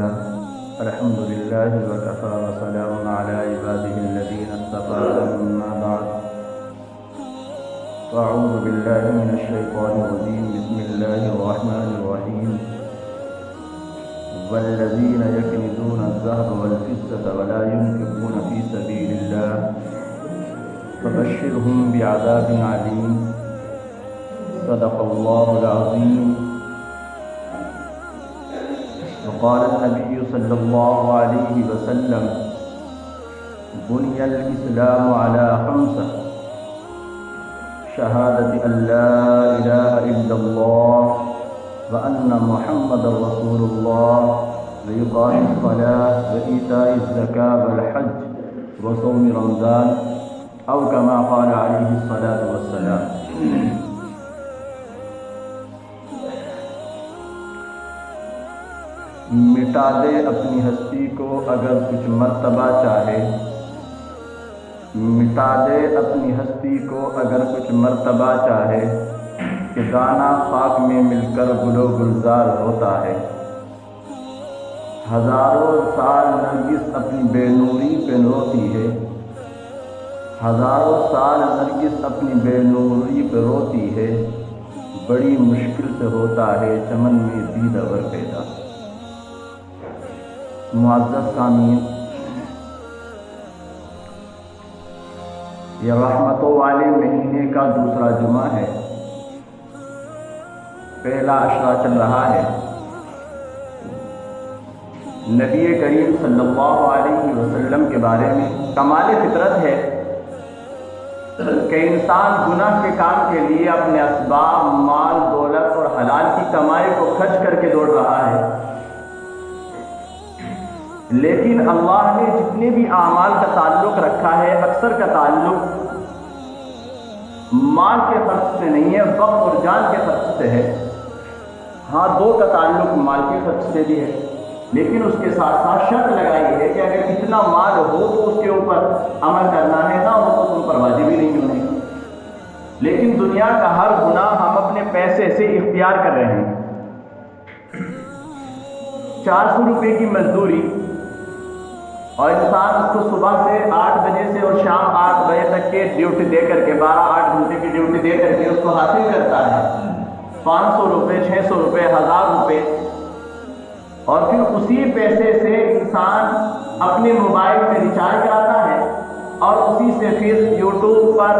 لله الحمد لله وكفى وسلام على عباده الذين اصطفى أما بعد فأعوذ بالله من الشيطان الرجيم بسم الله الرحمن الرحيم والذين يكنزون الذهب والفضة ولا ينفقون في سبيل الله فبشرهم بعذاب عليم صدق الله العظيم. وقال النبي صلى الله عليه وسلم بني الإسلام على خمسة شهادة أن لا إله إلا الله وأن محمد رسول الله وإقام الصلاة وإيتاء الزكاة والحج وصوم رمضان أو كما قال عليه الصلاة والسلام. مٹا دے اپنی ہستی کو اگر کچھ مرتبہ چاہے، مٹا دے اپنی ہستی کو اگر کچھ مرتبہ چاہے کہ دانہ خاک میں مل کر گل و گلزار ہوتا ہے. ہزاروں سال نرگس اپنی بے نوری پہ روتی ہے، ہزاروں سال نرگس اپنی بے نوری پہ روتی ہے، بڑی مشکل سے ہوتا ہے چمن میں دید اور پیدا. معزز سامعین، یہ رحمتوں والے مہینے کا دوسرا جمعہ ہے. پہلا عشرہ چل رہا ہے. نبی کریم صلی اللہ علیہ وسلم کے بارے میں کمال فطرت ہے کہ انسان گناہ کے کام کے لیے اپنے اسباب، مال، دولت اور حلال کی کمائی کو خرچ کر کے دوڑ رہا ہے، لیکن اللہ نے جتنے بھی اعمال کا تعلق رکھا ہے اکثر کا تعلق مال کے خرچ سے نہیں ہے، وقت اور جان کے خرچ سے ہے. ہاں، دو کا تعلق مال کے خرچ سے بھی ہے، لیکن اس کے ساتھ ساتھ شرط لگائی ہے کہ اگر اتنا مال ہو تو اس کے اوپر عمل کرنا ہے، نہ ہو تو تم پر واجب ہی نہیں ہونے. لیکن دنیا کا ہر گناہ ہم اپنے پیسے سے اختیار کر رہے ہیں. 400 روپے کی مزدوری اور انسان اس کو صبح سے 8 بجے سے اور شام 8 بجے تک کے ڈیوٹی دے کر کے 12-8 گھنٹے کی ڈیوٹی دے کر کے اس کو حاصل کرتا ہے. 500 روپے، 600 روپے، 1000 روپے، اور پھر اسی پیسے سے انسان اپنے موبائل میں ریچارج کراتا ہے اور اسی سے پھر یوٹیوب پر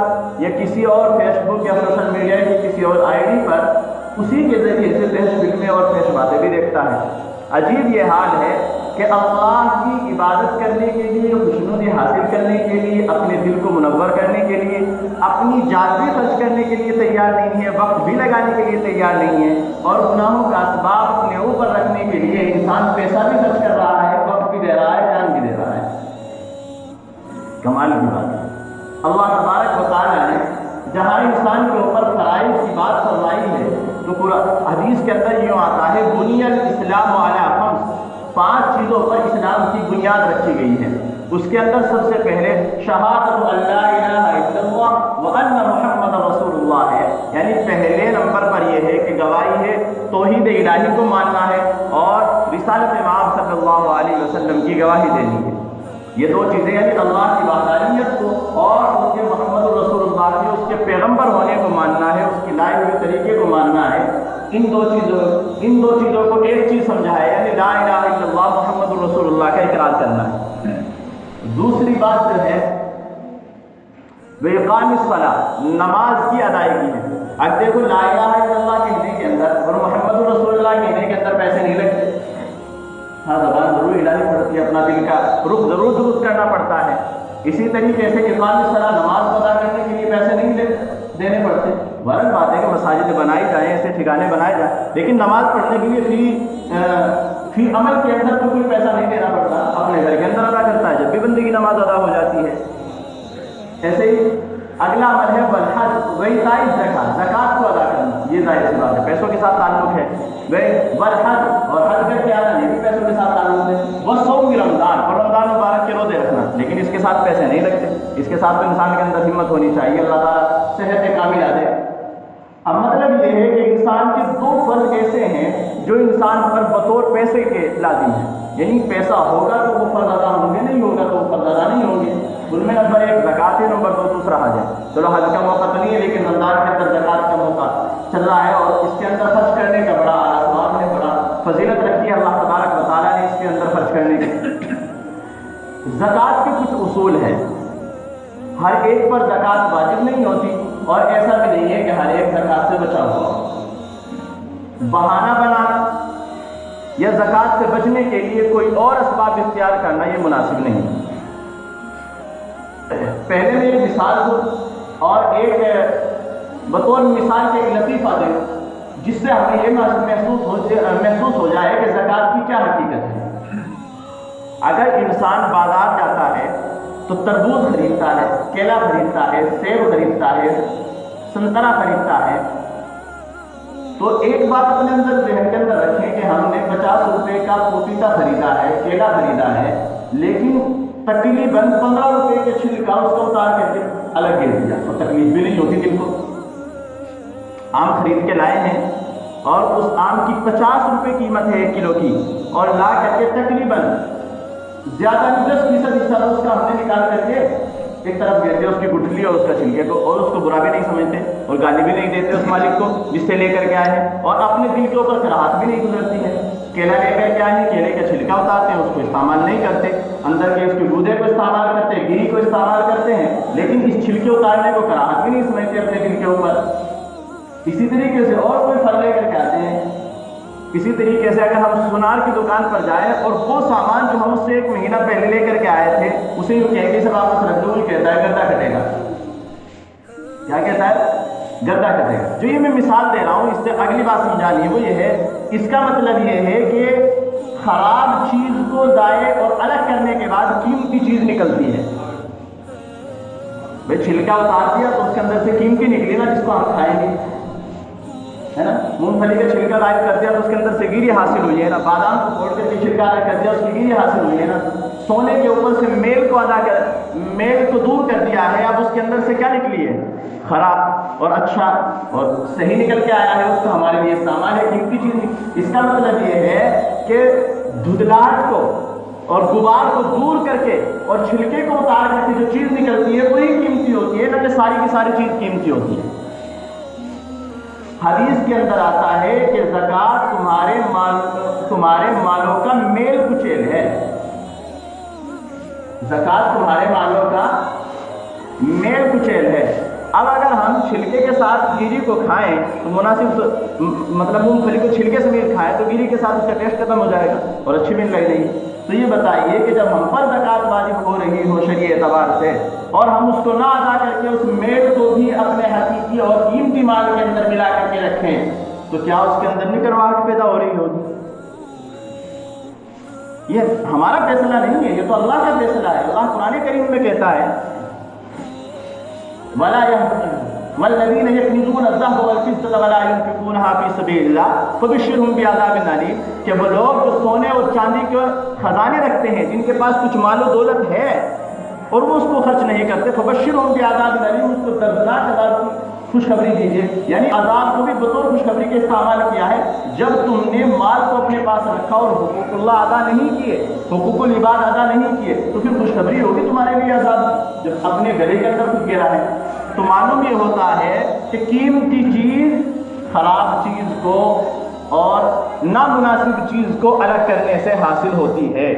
یا کسی اور فیس بک یا سوشل میڈیا کی کسی اور آئی ڈی پر اسی کے ذریعے سے دہشت فلمیں اور فیش باتیں بھی دیکھتا ہے. عجیب یہ حال ہے کہ اللہ کی عبادت کرنے کے لیے، خوشنودی حاصل کرنے کے لیے، اپنے دل کو منور کرنے کے لیے، اپنی جان بھی خرچ کرنے کے لیے تیار نہیں ہے، وقت بھی لگانے کے لیے تیار نہیں ہے، اور گناہوں کا اسباب اپنے اوپر رکھنے کے لیے انسان پیسہ بھی خرچ کر رہا ہے، وقت بھی دے رہا ہے، جان بھی دے رہا ہے. کمال کی بات ہے. اللہ تبارک و تعالیٰ نے جہاں انسان کے اوپر فرائض کی بات فرمائی ہے تو پورا حدیث کے اندر یوں آتا ہے بنی الاسلام علی خمس، 5 چیزوں پر اسلام کی بنیاد رکھی گئی ہے. اس کے اندر سب سے پہلے شہادت ان لا الہ الا اللہ وان محمد رسول اللہ ہے، یعنی پہلے نمبر پر یہ ہے کہ گواہی ہے، توحید الہی کو ماننا ہے اور رسالت امام صلی اللہ علیہ وسلم کی گواہی دینی ہے. یہ 2 چیزیں، یعنی اللہ کی وحدانیت کو اور اس کے محمد رسول اللہ کے، اس کے پیغمبر ہونے کو ماننا ہے، اس کی لائے ہوئے طریقے کو ماننا ہے. ان دو چیزوں کو ایک چیز سمجھا ہے، یعنی لا الہ الا اللہ محمد رسول اللہ کا اقرار کرنا ہے. دوسری بات جو ہے وہ اقام الصلاۃ، نماز کی ادائیگی ہے. اب دیکھو، لا الہ الا اللہ کہنے کے اندر اور محمد رسول اللہ کہنے کے اندر پیسے نہیں لگتے. ہاں، زبان ضرور ہلانی پڑتی ہے، اپنا دل کا رخ ضرور درست کرنا پڑتا ہے. اسی طریقے سے اقام الصلاۃ، نماز ادا کرنے کے لیے پیسے نہیں دینے پڑتے. غلط بات ہے کہ مساجد بنائی جائیں، ایسے ٹھکانے بنائے جائیں، لیکن نماز پڑھنے کے لیے فی عمل کے اندر تو کوئی پیسہ نہیں دینا پڑتا، اپنے گھر کے اندر ادا کرتا ہے جب بھی بندے کی نماز ادا ہو جاتی ہے. ایسے ہی اگلا عمل ہے والحج وإیتاء الزکاۃ، زکوٰۃ کو ادا کرنا. یہ ظاہر سی بات ہے، پیسوں کے ساتھ تعلق ہے. والحج، اور حج کا کیا ہے، یہ بھی پیسوں کے ساتھ تعلق ہے. وصوم رمضان، اور رمضان مبارک کے روزے رکھنا، لیکن اس کے ساتھ پیسے نہیں لگتے. اس کے ساتھ تو انسان کے اندر ہمت ہونی چاہیے، اللہ تعالیٰ صحت کاملہ دے. اب مطلب یہ ہے کہ انسان کے 2 فرض ایسے ہیں جو انسان پر بطور پیسے کے لازم ہیں. یعنی پیسہ ہوگا تو وہ فرض ادا ہوں گے، نہیں ہوگا تو وہ فرض ادا نہیں ہوں گے۔ ان میں نمبر 1 زکوٰۃ ہے، نمبر 2 دوسرا حج ہے۔ چلو حج کا موقع تو نہیں ہے، لیکن رمضان کے اندر زکوٰۃ کا موقع چل رہا ہے، اور اس کے اندر خرچ کرنے کا بڑا اعلیٰ ثواب ہے، بڑا فضیلت رکھی ہے اللہ تبارک و تعالیٰ نے اس کے اندر خرچ کرنے کی۔ زکوٰۃ کے کچھ اصول ہیں، ہر ایک پر زکوٰۃ واجب نہیں ہوتی، اور ایسا بھی نہیں ہے کہ ہر ایک زکوٰۃ سے بچا ہوا ہو۔ بہانہ بنانا یا زکوٰۃ سے بچنے کے لیے کوئی اور اسباب اختیار کرنا یہ مناسب نہیں۔ پہلے میں ایک مثال دوں اور ایک بطور مثال کے ایک لطیفہ دیں، جس سے ہمیں یہ محسوس ہو جائے کہ زکوٰۃ کی کیا حقیقت ہے۔ اگر انسان بازار جاتا ہے تو تربوز خریدتا ہے، کیلا خریدتا ہے، سیب خریدتا ہے، سنترا خریدتا ہے، تو ایک بات اپنے اندر ذہن کے اندر رکھیں کہ ہم نے 50 روپے کا پپیتا خریدا ہے، کیلا خریدا ہے، لیکن تقریباً 15 روپے کے چھلکا اس کو اتار کر کے الگ گر دیا، تو تکلیف بھی نہیں ہوتی دل کو۔ آم خرید کے لائے ہیں اور اس آم کی 50 روپے قیمت ہے 1 کلو کی، اور لا کر کے تقریباً زیادہ نہیں 10% حصہ اس کا ہم نے نکال کر کے ایک طرف گرتے اس کی گٹھلی اور اس کا چھلکے کو، اور اس کو برا بھی نہیں سمجھتے اور گالی بھی نہیں دیتے اس مالک کو جس سے لے کر کے آئے ہیں، اور اپنے دل کے اوپر کراہت بھی نہیں گزرتی ہے۔ کیلا لے کر کے آئے ہیں، کیلے کا چھلکا اتارتے ہیں، اس کو استعمال نہیں کرتے، اندر کے اس کے گودے کو استعمال کرتے ہیں، گری کو استعمال کرتے ہیں، لیکن اس چھلکے اتارنے کو کراہت بھی نہیں سمجھتے اپنے دل کے اوپر۔ اسی طریقے سے اور کوئی پھل لے کر کے آتے ہیں، اسی طریقے سے اگر ہم سونار کی دکان پر جائیں اور وہ سامان جو ہم اس سے 1 مہینہ پہلے لے کر کے آئے تھے اسے یوں کہہ کے سے واپس رکھ دو، کہتا ہے گردہ کٹے گا۔ کیا کہتا ہے؟ گردہ کٹے گا۔ جو یہ میں مثال دے رہا ہوں اس سے اگلی بات سمجھانی ہے، وہ یہ ہے، اس کا مطلب یہ ہے کہ خراب چیز کو ضائع اور الگ کرنے کے بعد قیمتی چیز نکلتی ہے۔ بھائی چھلکا اتار دیا تو اس کے اندر سے قیمتی نکلی نا، جس کو ہم کھائیں گے، ہے نا۔ مونگ پھلی کا چھلکا غائب کر دیا تو اس کے اندر سے گیری حاصل ہوئی ہے نا، بادام کو پھوڑ کر کے چھلکا الگ کر دیا اس کی گیری حاصل ہوئی ہے نا۔ سونے کے اوپر سے میل کو دور کر دیا ہے، اب اس کے اندر سے کیا نکلی ہے؟ خراب اور اچھا اور صحیح نکل کے آیا ہے، اس کا ہمارے لیے استعمال ہے، قیمتی چیز۔ اس کا مطلب یہ ہے کہ دھندلاہٹ کو اور غبار کو دور کر کے اور چھلکے کو اتار کر کے جو چیز نکلتی ہے وہی قیمتی ہوتی ہے، نہ کہ ساری کی ساری چیز قیمتی ہوتی ہے۔ حدیث کے اندر آتا ہے کہ زکوٰۃ تمہارے مالوں کا میل کچیل ہے، زکوٰۃ تمہارے مالوں کا میل کچیل ہے۔ اب اگر ہم چھلکے کے ساتھ گیری کو کھائیں تو مناسب مطلب مونگ پھلی کو چھلکے سمیت کھائیں تو گیری کے ساتھ اس کا ٹیسٹ ختم ہو جائے گا اور اچھی بھی نہیں لگے گی۔ تو یہ بتائیے کہ جب ہم پر زکوٰۃ واجب ہو رہی ہو شرعی اعتبار سے اور ہم اس کو نہ ادا کر کے اس میل کو بھی اپنے حقیقی اور قیمتی مال کے اندر ملا کر کے رکھیں تو کیا اس کے اندر نہیں کڑواہٹ پیدا ہو رہی ہوگی؟ یہ ہمارا فیصلہ نہیں ہے، یہ تو اللہ کا فیصلہ ہے۔ اللہ قرآن کریم میں کہتا ہے والذین یکنزون الذهب والفضة ولا ينفقونها فی سبیل اللہ فبشرهم بعذاب علیم، کہ وہ لوگ جو سونے اور چاندی کے خزانے رکھتے ہیں، جن کے پاس کچھ مال و دولت ہے اور وہ اس کو خرچ نہیں کرتے، فبشرهم بعذاب علیم، اس کو دردناک عذاب کی خوشخبری دیجیے۔ یعنی عذاب کو بھی بطور خوشخبری کے استعمال کیا ہے۔ جب تم نے مال کو اپنے پاس رکھا اور حقوق اللہ ادا نہیں کیے، حقوق العباد ادا نہیں کیے، تو پھر خوشخبری ہوگی تمہارے لیے عذاب۔ جب اپنے گلے کے اندر کچھ گرا ہے تو معلوم یہ ہوتا ہے کہ قیمتی چیز خراب چیز کو اور نامناسب چیز کو الگ کرنے سے حاصل ہوتی ہے۔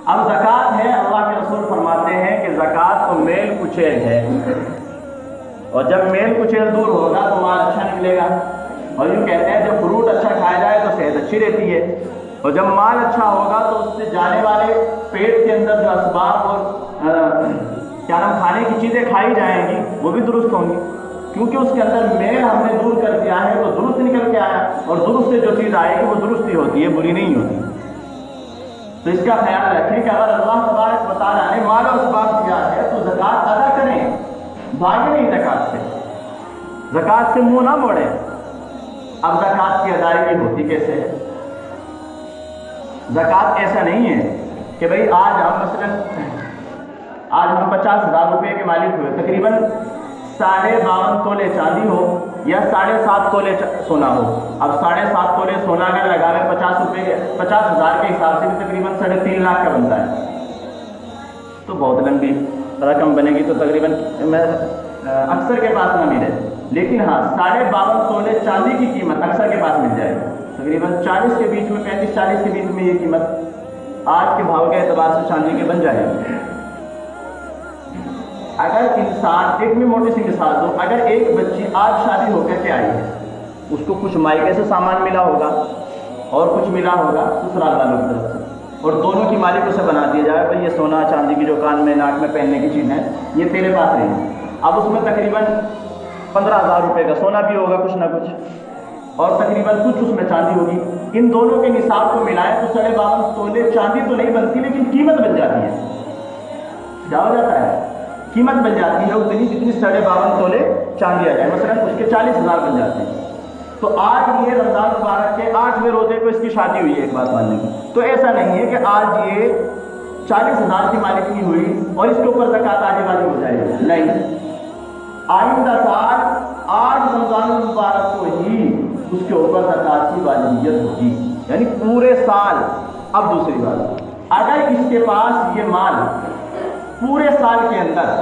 اب زکوٰۃ ہے، اللہ کے رسول فرماتے ہیں کہ زکوٰۃ تو میل کچیل ہے، اور جب میل کچیل دور ہوگا تو مال اچھا نکلے گا۔ اور یوں کہتے ہیں جب فروٹ اچھا کھایا جائے تو صحت اچھی رہتی ہے، اور جب مال اچھا ہوگا تو اس سے جانے والے پیٹ کے اندر جو اسباب اور کیا نام کھانے کی چیزیں کھائی جائیں گی وہ بھی درست ہوں گی، کیونکہ اس کے اندر میل ہم نے دور کر دیا ہے تو درست نکل کے آیا، اور درست سے جو چیز آئے گی وہ درست ہی ہوتی ہے، بری نہیں ہوتی۔ تو اس کا خیال رکھیں کہ اگر اللہ تبارک و تعالیٰ نے مال و اسباب دیا ہے تو زکوٰۃ ادا کریں، بھاگے نہیں زکوٰۃ سے، زکوٰۃ سے منہ نہ موڑیں۔ اب زکوٰۃ کی ادائیگی ہوتی کیسے ہے؟ زکوٰۃ ایسا نہیں ہے کہ بھئی آج ہم مثلاً 50,000 روپے کے مالک ہوئے، تقریباً 52.5 تولے چاندی ہو یا 7.5 تولے سونا ہو. اب 7.5 تولے سونا اگر لگاوے 50,000 کے حساب سے بھی تقریباً 3.5 لاکھ کا بنتا ہے. تو بہت لمبی رقم بنے گی, تو تقریباً میں اکثر کے پاس نہ ملے. لیکن ہاں 52.5 تولے چاندی کی قیمت اکثر کے پاس مل جائے گی. تقریباً 40 کے بیچ میں, 35-40 کے بیچ میں یہ قیمت آج کے بھاؤ کے اعتبار سے چاندی کے بن جائے گی. اگر انسان, ایک میں موٹی سی مثال دو, اگر ایک بچی آج شادی ہو کر کے آئی ہے, اس کو کچھ مائکے سے سامان ملا ہوگا اور کچھ ملا ہوگا سسرال والوں کی طرف سے, اور دونوں کی مالک اسے بنا دیا جائے بھائی یہ سونا چاندی کی جو کان میں ناک میں پہننے کی چیز ہے یہ تیرے پاس رہی. اب اس میں تقریباً 15,000 روپے کا سونا بھی ہوگا کچھ نہ کچھ, اور تقریباً کچھ اس میں چاندی ہوگی. ان دونوں کے نصاب کو ملائیں تو 52.5 تولے چاندی تو نہیں بنتی, لیکن قیمت بن جاتی ہے. کیا ہو جاتا ہے؟ قیمت بن جاتی ہے اتنی جتنی 52.5 تولے چاندی آ جائے. مثلاً اس کے 40,000 بن جاتے ہیں. تو آج یہ رمضان مبارک کے 8ویں روزے کو اس کی شادی ہوئی ہے, ایک بات ماننے کی, تو ایسا نہیں ہے کہ آج یہ 40,000 کی مالک نہیں ہوئی اور اس کے اوپر زکوٰۃ آنے والی ہو جائے گی. نہیں, آئندہ سال 8 رمضان المبارک کو ہی اس کے اوپر زکوٰۃ کی واجبیت ہوگی, یعنی پورے سال. اب دوسری بات, اگر اس کے پاس یہ مال پورے سال کے اندر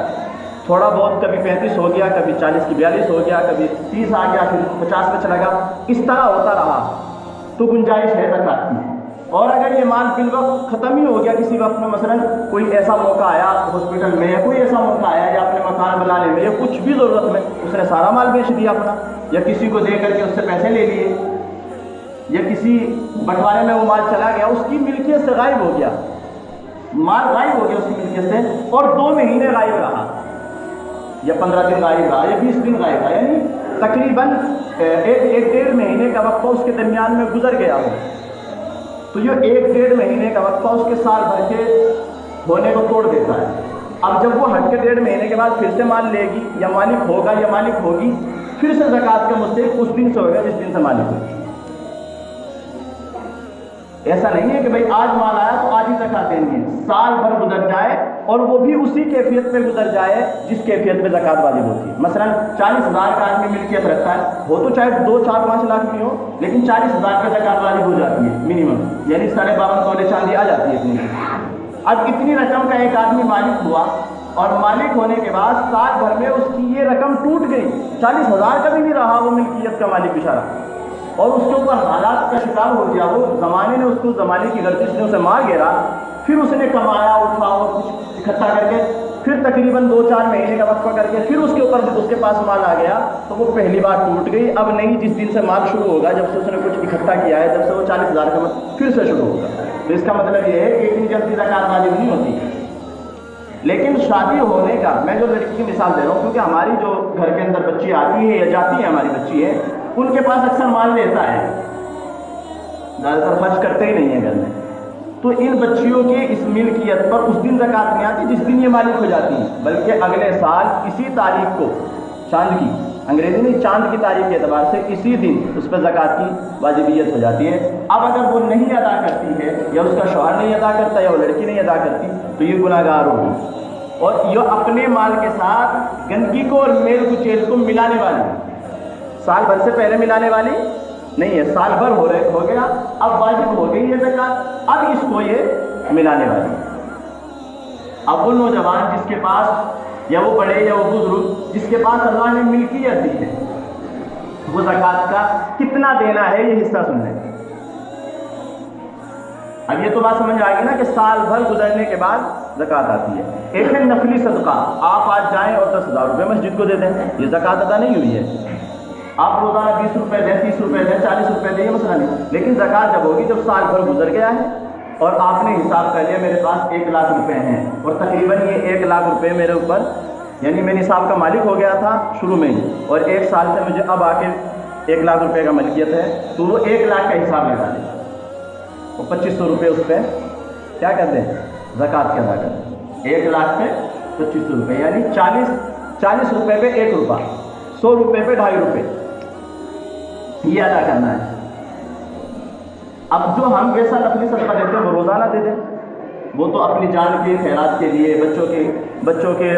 تھوڑا بہت کبھی 35 ہو گیا, کبھی 40 کی 42 ہو گیا, کبھی 30 آ گیا, پھر 50 میں چلا گیا, اس طرح ہوتا رہا تو گنجائش ہے زکوٰۃ کی. اور اگر یہ مال فی الوقت ختم ہی ہو گیا کسی وقت میں, مثلاً کوئی ایسا موقع آیا ہاسپٹل میں, یا کوئی ایسا موقع آیا یا اپنے مکان بنانے میں, یا کچھ بھی ضرورت میں, اس نے سارا مال بیچ دیا اپنا, یا کسی کو دے کر کے اس سے پیسے لے لیے, یا کسی بٹوارے میں وہ مال چلا گیا, اس کی ملکیت سے غائب ہو گیا, مال غائب ہو گیا اس کی ملکیت سے, اور 2 مہینے غائب رہا, یا 15 دن غائب رہا, یا 20 دن غائب رہا, یعنی تقریباً 1-1.5 مہینے کا وقفہ اس کے درمیان میں گزر گیا ہو, تو یہ 1-1.5 مہینے کا وقفہ اس کے سال بھر کے ہونے کو توڑ دیتا ہے. اب جب وہ ہٹ کے 1.5 مہینے کے بعد پھر سے مال لے گی, یا مالک ہوگا یا مالک ہوگی, پھر سے زکوٰۃ کا مستحق اس دن سے ہوگا جس دن سے مالک ہوگی. ایسا نہیں ہے کہ بھائی آج مال آیا تو آج ہی زکوٰۃ دینی ہے, سال بھر گزر جائے اور وہ بھی اسی کیفیت پہ گزر جائے جس کیفیت پہ زکوٰۃ واجب ہوتی ہے. مثلاً 40,000 کا آدمی ملکیت رکھتا ہے, ہو تو چاہے 2, 4, 5 لاکھ کی ہو, لیکن 40,000 کا زکوٰۃ واجب ہو جاتی ہے منیمم, یعنی 52.5 تولے چاندی آ جاتی ہے اتنی. اب اتنی رقم کا ایک آدمی مالک ہوا, اور مالک ہونے کے بعد سال بھر میں اس کی یہ رقم ٹوٹ گئی, 40,000 کا بھی نہیں رہا وہ ملکیت کا مالک بیچارہ, اور اس کے اوپر حالات کا شکار ہو گیا. وہ زمانے نے اس کو, زمانے کی گردش نے اسے مار گھیرا, پھر اس نے کمایا اٹھا اور کچھ اکٹھا کر کے, پھر تقریباً 2-4 مہینے کا وقفہ کر کے پھر اس کے اوپر اس کے پاس مال آ گیا, تو وہ پہلی بار ٹوٹ گئی. اب نہیں, جس دن سے مال شروع ہوگا, جب سے اس نے کچھ اکٹھا کیا ہے, جب سے وہ 40,000 کا پھر سے شروع ہوگا. تو اس کا مطلب یہ ہے کہ اتنی جلدی زکوٰۃ واجب نہیں ہوتی. لیکن شادی ہونے کا, میں جو لڑکی کی مثال دے رہا ہوں, کیونکہ ہماری جو گھر کے اندر بچی آتی ہے یا جاتی ہے, ہماری بچی ہے, ان کے پاس اکثر مال رہتا ہے, زیادہ تر خرچ کرتے ہی نہیں ہیں گھر میں. تو ان بچیوں کے اس ملکیت پر اس دن زکوٰۃ نہیں آتی جس دن یہ مالک ہو جاتی ہیں, بلکہ اگلے سال اسی تاریخ کو, چاند کی, انگریزی میں چاند کی تاریخ کے اعتبار سے اسی دن اس پر زکوٰۃ کی واجبیت ہو جاتی ہے. اب اگر وہ نہیں ادا کرتی ہے, یا اس کا شوہر نہیں ادا کرتا, یا وہ لڑکی نہیں ادا کرتی, تو یہ گناہ گار ہوگی, اور یہ اپنے مال کے ساتھ گندگی کو اور میل کچیل کو ملانے والی, سال بھر سے پہلے ملانے والی نہیں ہے. سال بھر ہو گیا, اب واجب ہو گئی ہے زکوٰۃ, اب اس کو یہ ملانے والی. اب وہ نوجوان جس کے پاس, یا وہ بڑے یا وہ بزرگ جس کے پاس اللہ نے ملکیت دی ہے, وہ زکوٰۃ کا کتنا دینا ہے یہ حصہ سن لیں. اب یہ تو بات سمجھ آئے گی نا کہ سال بھر گزرنے کے بعد زکوٰۃ آتی ہے. ایک ہے نفلی صدقہ, آپ آج جائیں اور 10,000 روپے مسجد کو دے دیں, یہ زکوٰۃ ادا نہیں ہوئی ہے. آپ روزانہ 20 روپے دیں, 30 روپے دیں, 40 روپے دیں, یہ مسئلہ نہیں, لیکن زکوٰۃ جب ہوگی جب سال بھر گزر گیا ہے اور آپ نے حساب کر لیا میرے پاس 1 لاکھ روپے ہیں, اور تقریباً یہ 1 لاکھ روپے میرے اوپر, یعنی میں نصاب کا مالک ہو گیا تھا شروع میں ہی, اور 1 سال سے مجھے اب آ کے 1 لاکھ روپے کا ملکیت ہے, تو وہ 1 لاکھ کا حساب لگا دیں, وہ 2,500 روپے اس پہ کیا کرتے ہیں, زکوٰۃ کے ادا کرتے ہیں. 1 لاکھ پہ 2,500 روپے, یعنی 40 روپے پہ 1 روپیہ, 100 روپے پہ 2.5 روپے یہ ادا کرنا ہے. اب جو ہم ویسا نفلی صدقہ دیتے ہیں وہ روزانہ دے دیں, وہ تو اپنی جان کے خیرات کے لیے, بچوں کے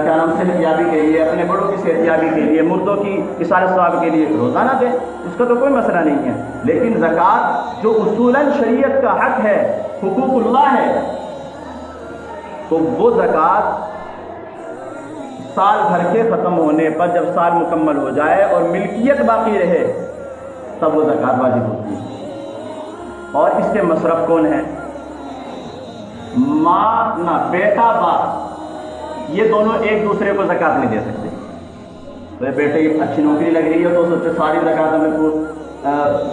کیا نام صحت یابی کے لیے، اپنے بڑوں کی صحت یابی کے لیے، مردوں کی اصالت ثواب کے لیے روزانہ دیں، اس کا تو کوئی مسئلہ نہیں ہے۔ لیکن زکوٰۃ جو اصولاً شریعت کا حق ہے، حقوق اللہ ہے، تو وہ زکوٰۃ سال بھر کے ختم ہونے پر جب سال مکمل ہو جائے اور ملکیت باقی رہے تب وہ زکوٰۃ واجب ہوتی ہے۔ اور اس کے مصرف کون ہیں؟ ماں نہ بیٹا باپ، یہ دونوں ایک دوسرے کو زکوٰۃ نہیں دے سکتے۔ تو بیٹے کی اچھی نوکری لگ رہی ہے تو سوچے ساری زکوٰۃ میں کو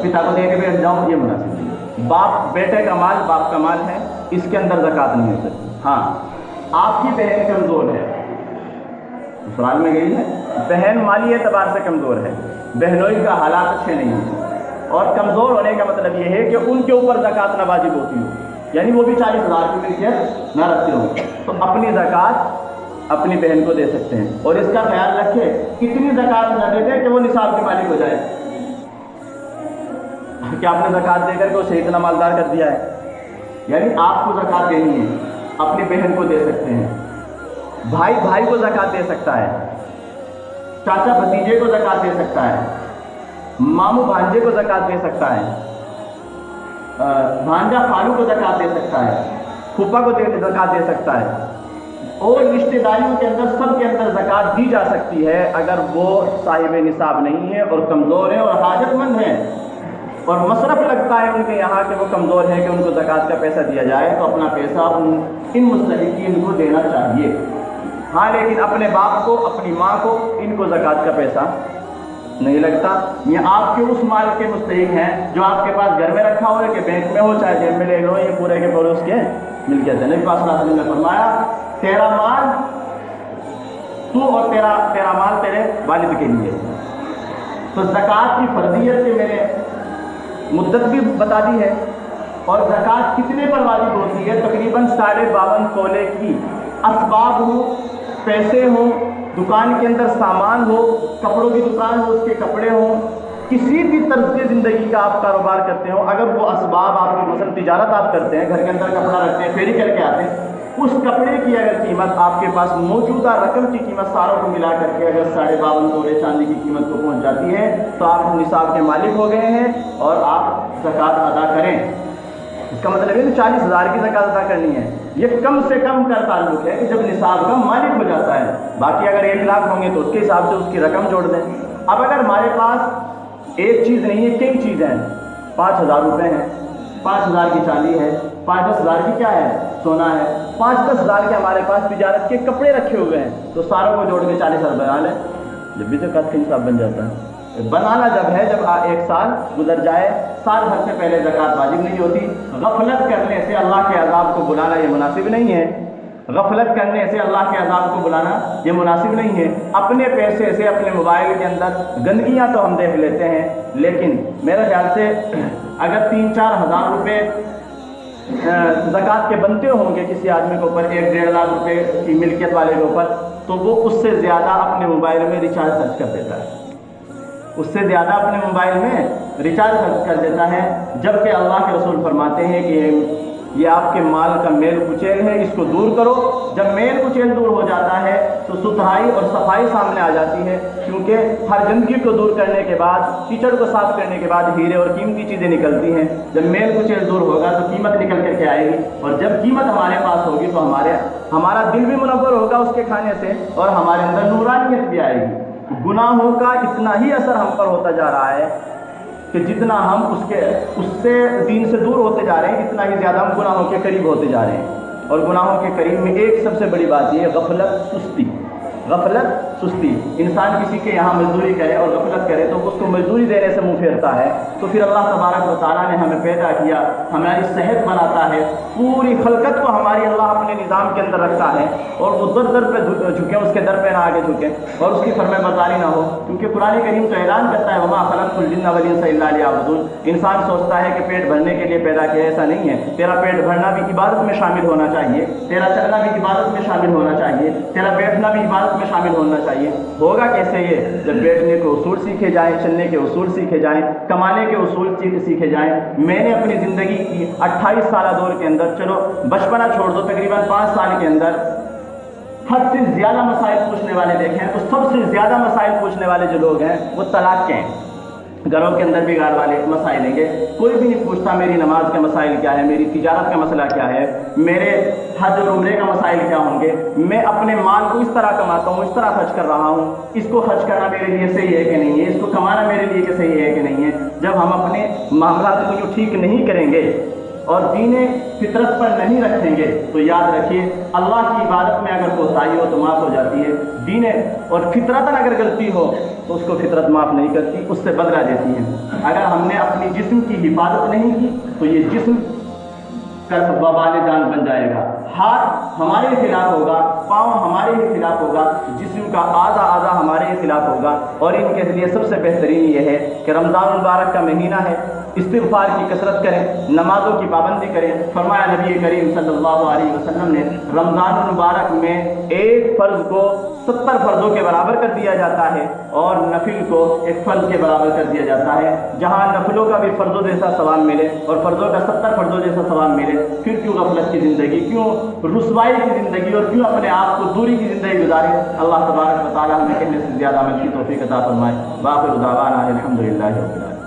پتا کو دے کے بیٹھ جاؤں، یہ مناسب نہیں ہے۔ باپ، بیٹے کا مال باپ کا مال ہے، اس کے اندر زکوٰۃ نہیں ہو سکتی۔ ہاں، آپ کی بہن کمزور ہے، سسرال میں گئی ہے، بہن مالی اعتبار سے کمزور ہے، بہنوئی کا حالات اچھے نہیں ہیں، اور کمزور ہونے کا مطلب یہ ہے کہ ان کے اوپر زکوٰۃ نہ واجب ہوتی ہو، یعنی وہ بھی 40,000 کی ملکیت نہ رکھتے ہوں، تو اپنی زکوٰۃ اپنی بہن کو دے سکتے ہیں۔ اور اس کا خیال رکھے اتنی زکوٰۃ نہ دے دیں کہ وہ نصاب کے مالک ہو جائے، کہ آپ نے زکوٰۃ دے کر کے اسے اتنا مالدار کر دیا ہے۔ یعنی آپ کو زکوٰۃ دینی ہے، اپنی بہن کو دے سکتے ہیں، بھائی بھائی کو زکوٰۃ دے سکتا ہے، چاچا بھتیجے کو زکوٰۃ دے سکتا ہے، ماموں بھانجے کو زکوٰۃ دے سکتا ہے، بھانجا خالو کو زکوٰۃ دے سکتا ہے، پھوپھا کو زکوٰۃ دے سکتا ہے، اور رشتہ داریوں کے اندر سب کے اندر زکوٰۃ دی جا سکتی ہے اگر وہ صاحب نصاب نہیں ہے اور کمزور ہیں اور حاجت مند ہیں، اور مصرف لگتا ہے ان کے یہاں کہ وہ کمزور ہیں کہ ان کو زکوٰۃ کا پیسہ دیا جائے، تو اپنا پیسہ ان مستحقین کو دینا چاہیے۔ ہاں، لیکن اپنے باپ کو، اپنی ماں کو، ان کو زکوٰۃ کا پیسہ نہیں لگتا۔ یہ آپ کے اس مال کے مستحق ہیں جو آپ کے پاس گھر میں رکھا ہو، کہ بینک میں ہو چاہے جیب میں لے لو، یہ پورے کے پورے اس کے ملکیت ہے۔ نبی پاک صلی اللہ علیہ وسلم نے فرمایا، تیرا مال تو اور تیرا مال تیرے والد کے لیے۔ تو زکوٰۃ کی فرضیت سے میں نے مدت بھی بتا دی ہے، اور زکوٰۃ کتنے پر واجب ہوتی ہے؟ تقریباً 52.5 تولے کی اسباب ہو، پیسے ہوں، دکان کے اندر سامان ہو، کپڑوں کی دکان ہو، اس کے کپڑے ہوں، کسی بھی طرز کی زندگی کا آپ کاروبار کرتے ہو، اگر وہ اسباب آپ کی مثلا تجارت آپ کرتے ہیں، گھر کے اندر کپڑا رکھتے ہیں، پھیری کر کے آتے ہیں، اس کپڑے کی اگر قیمت آپ کے پاس موجودہ رقم کی قیمت ساروں کو ملا کر کے اگر 52.5 تولے چاندی کی قیمت کو پہنچ جاتی ہے تو آپ نصاب کے مالک ہو گئے ہیں اور آپ زکوٰۃ ادا کریں۔ اس کا مطلب ہے کہ 40,000 کی زکوٰۃ ادا کرنی ہے۔ یہ کم سے کم کا تعلق ہے کہ جب نصاب کا مالک ہو جاتا ہے، باقی اگر 1 لاکھ ہوں گے تو اس کے حساب سے اس کی رقم جوڑ دیں۔ اب اگر ہمارے پاس ایک چیز نہیں ہے، کئی چیزیں ہیں، 5,000 روپے ہیں، 5,000 کی چاندی ہے، 5-10 ہزار کی کیا ہے، سونا ہے، 5-10 ہزار کے ہمارے پاس تجارت کے کپڑے رکھے ہوئے ہیں، تو ساروں کو جوڑ کے 40,000 بنا لیں، جب بھی زکوٰۃ کا نصاب بن جاتا ہے۔ بنانا جب ہے جب 1 سال گزر جائے، سال بھر سے پہلے زکوٰۃ واجب نہیں ہوتی۔ غفلت کرنے سے اللہ کے عذاب کو بلانا یہ مناسب نہیں ہے، غفلت کرنے سے اللہ کے عذاب کو بلانا یہ مناسب نہیں ہے۔ اپنے پیسے سے اپنے موبائل کے اندر گندگیاں تو ہم دیکھ لیتے ہیں، لیکن میرے خیال سے اگر 3-4 ہزار روپے زکوٰۃ کے بنتے ہوں گے کسی آدمی کے اوپر، 1-1.5 لاکھ روپے کی ملکیت والے کے اوپر، تو وہ اس سے زیادہ اپنے موبائل میں ریچارج خرچ کر دیتا ہے، اس سے زیادہ اپنے موبائل میں ریچارج خرچ کر دیتا ہے، جبکہ اللہ کے رسول فرماتے ہیں کہ یہ آپ کے مال کا میل کچیل ہے، اس کو دور کرو۔ جب میل کچیل دور ہو جاتا ہے تو ستھرائی اور صفائی سامنے آ جاتی ہے، کیونکہ ہر گندگی کو دور کرنے کے بعد، کیچڑ کو صاف کرنے کے بعد ہیرے اور قیمتی چیزیں نکلتی ہیں۔ جب میل کچیل دور ہوگا تو قیمت نکل کر کے آئے گی، اور جب قیمت ہمارے پاس ہوگی تو ہمارا دل بھی منور ہوگا اس کے کھانے سے، اور ہمارے اندر نورانیت بھی آئے گی۔ گناہوں کا اتنا ہی اثر ہم پر ہوتا جا رہا ہے کہ جتنا ہم اس سے دین سے دور ہوتے جا رہے ہیں، اتنا ہی زیادہ ہم گناہوں کے قریب ہوتے جا رہے ہیں۔ اور گناہوں کے قریب میں ایک سب سے بڑی بات یہ ہے غفلت، سستی۔ غفلت، سستی، انسان کسی کے یہاں مزدوری کرے اور غفلت کرے تو اس کو مزدوری دینے سے منہ پھیرتا ہے، تو پھر اللہ تبارک و تعالیٰ نے ہمیں پیدا کیا، ہماری صحت بناتا ہے، پوری خلقت کو ہماری اللہ اپنے نظام کے اندر رکھتا ہے، اور وہ در پہ جھکیں، اس کے در پہ نہ آگے جھکیں اور اس کی فرمان برداری نہ ہو، کیونکہ قرآن کریم تو اعلان کرتا ہے وما خلقت الجن والانس الا لیعبدون۔ انسان سوچتا ہے کہ پیٹ بھرنے کے لیے پیدا کیا، ایسا نہیں ہے۔ تیرا پیٹ بھرنا بھی عبادت میں شامل ہونا چاہیے، تیرا چلنا بھی عبادت میں شامل ہونا چاہیے، تیرا بیٹھنا بھی عبادت میں شامل ہونا چاہیے۔ ہوگا کیسے یہ؟ جب بیٹھنے کے اصول سیکھے جائیں، چلنے کے اصول سیکھے جائیں، کمانے کے اصول سیکھے جائیں۔ میں نے اپنی زندگی کی 28 سالہ دور کے اندر، چلو بچپنا چھوڑ دو، تقریباً 5 سال کے اندر حد سے زیادہ مسائل پوچھنے والے دیکھیں تو سب سے زیادہ مسائل پوچھنے والے جو لوگ ہیں وہ طلاق کے ہیں. گھروں کے اندر بگاڑ والے مسائل لیں گے. کوئی بھی نہیں پوچھتا میری نماز کا مسائل کیا ہے, میری تجارت کا مسئلہ کیا ہے, میرے حج اور عمرے کا مسائل کیا ہوں گے, میں اپنے مال کو اس طرح کماتا ہوں, اس طرح خرچ کر رہا ہوں, اس کو خرچ کرنا میرے لیے صحیح ہے کہ نہیں ہے, اس کو کمانا میرے لیے کہ صحیح ہے کہ نہیں ہے. جب ہم اپنے معاملات کو جو ٹھیک نہیں کریں گے اور دین فطرت پر نہیں رکھیں گے تو یاد رکھیے اللہ کی عبادت میں اگر کوتاہی ہو تو معاف ہو جاتی ہے. دین اور فطرتاً اگر غلطی ہو تو اس کو فطرت معاف نہیں کرتی, اس سے بدلہ دیتی ہے. اگر ہم نے اپنی جسم کی حفاظت نہیں کی تو یہ جسم کل وبال جان بن جائے گا. ہاتھ ہمارے خلاف ہوگا, پاؤں ہمارے ہی خلاف ہوگا, جسم کا آدھا ہمارے ہی خلاف ہوگا. اور ان کے لیے سب سے بہترین یہ ہے کہ رمضان المبارک کا مہینہ ہے, استغفار کی کثرت کریں, نمازوں کی پابندی کریں. فرمایا نبی کریم صلی اللہ علیہ وسلم نے رمضان المبارک میں ایک فرض کو 70 فرضوں کے برابر کر دیا جاتا ہے اور نفل کو ایک فرض کے برابر کر دیا جاتا ہے. جہاں نفلوں کا بھی فرضوں جیسا ثواب ملے اور فرضوں کا 70 فرضوں جیسا ثواب ملے, پھر کیوں غفلت کی زندگی, کیوں رسوائی کی زندگی اور کیوں اپنے آپ کو دوری کی زندگی گزارے. اللہ تبارک و تعالی ہمیں کہنے سے زیادہ عمل کی توفیق عطا فرمائے. باقر دعوانا الحمدللہ رب العالمین.